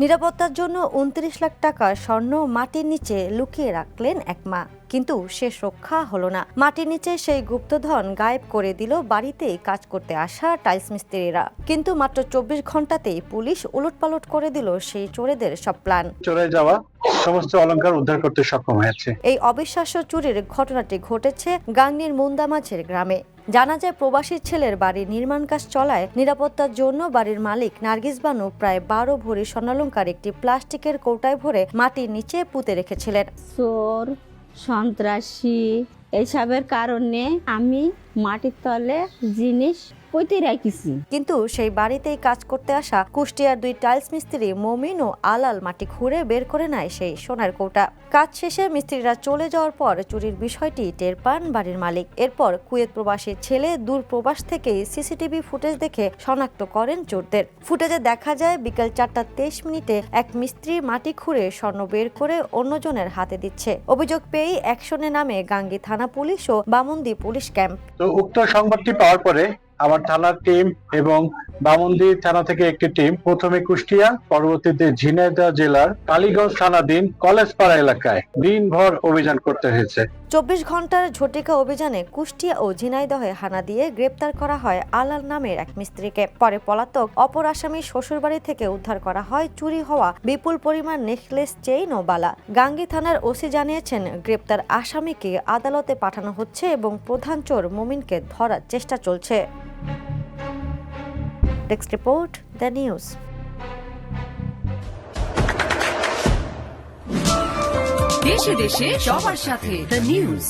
নিরাপত্তার জন্য ২৯ লাখ টাকা স্বর্ণ মাটির নিচে লুকিয়ে রাখলেন এক মা, কিন্তু শেষ রক্ষা হলো না। মাটির নিচে সেই গুপ্তধন গায়েব করে দিল বাড়িতেই কাজ করতে আসা টাইলস মিস্ত্রিরা। কিন্তু মাত্র ২৪ ঘন্টাতেই পুলিশ উলটপালট করে দিল সেই চোরেদের সব প্ল্যান। চলে যাওয়া সমস্ত অলংকার উদ্ধার করতে সক্ষম হয়েছে। এই অবিশ্বাস্য চুরির ঘটনাটি ঘটেছে গাংনীর মুন্দামাঝের গ্রামে। জানা যায়, প্রবাসী ছেলের বাড়ির নির্মাণ কাজ চলায় নিরাপত্তার জন্য বাড়ির মালিক নার্গিস বানু প্রায় ১২ ভরি স্বর্ণালংকার একটি প্লাস্টিকের কৌটায় ভরে মাটির নিচে পুঁতে রেখেছিলেন। চোর, সন্ত্রাসী এইসবের কারণে আমি মাটির তলে জিনিস পুঁতে রেখেছি। কিন্তু সেই বাড়িতেই কাজ করতে আসা কুষ্টিয়ার ২ টাইলস মিস্ত্রি মমিন ও আলাল মাটি খুঁড়ে বের করে নেয় সেই সোনার কৌটা। কাজ শেষে মিস্ত্রিরা চলে যাওয়ার পর চুরির বিষয়টি টের পান বাড়ির মালিক। এরপর কুয়েত প্রবাসীর ছেলে দূর প্রবাস থেকেই সিসিটিভি ফুটেজ দেখে শনাক্ত করেন চোরদের। ফুটেজে দেখা যায় বিকেল ৪:২৩ এক মিস্ত্রি মাটি খুঁড়ে স্বর্ণ বের করে অন্যজনের হাতে দিচ্ছে। অভিযোগ পেয়েই অ্যাকশনে নামে গাংনী থানা পুলিশ ও বামন্দি পুলিশ ক্যাম্প। তো উক্ত সংবাদটি পাওয়ার পরে আমার থানার টিম এবং বামন্দি থানা থেকে একটি টিম প্রথমে কুষ্টিয়া, পরবর্তীতে ঝিনাইদহ জেলার কালীগঞ্জ থানাধীন কলেজপাড়া এলাকায় দিনভর অভিযান করতে হয়েছে। ২৪ ঘন্টার ঝটিকা অভিযানে কুষ্টিয়া ও ঝিনাইদহে হানা দিয়ে গ্রেপ্তার করা হয় আলাল নামের এক মিস্ত্রিকে। পরে পলাতক অপর আসামি শ্বশুরবাড়ি থেকে উদ্ধার করা হয় চুরি হওয়া বিপুল পরিমাণ নেকলেস, চেইন ও বালা। গাংনী থানার ওসি জানিয়েছেন, গ্রেপ্তার আসামিকে আদালতে পাঠানো হচ্ছে এবং প্রধান চোর মমিনকে ধরার চেষ্টা চলছে। Desk report, the news. দেশে দেশে সবার সাথে দ্য নিউজ।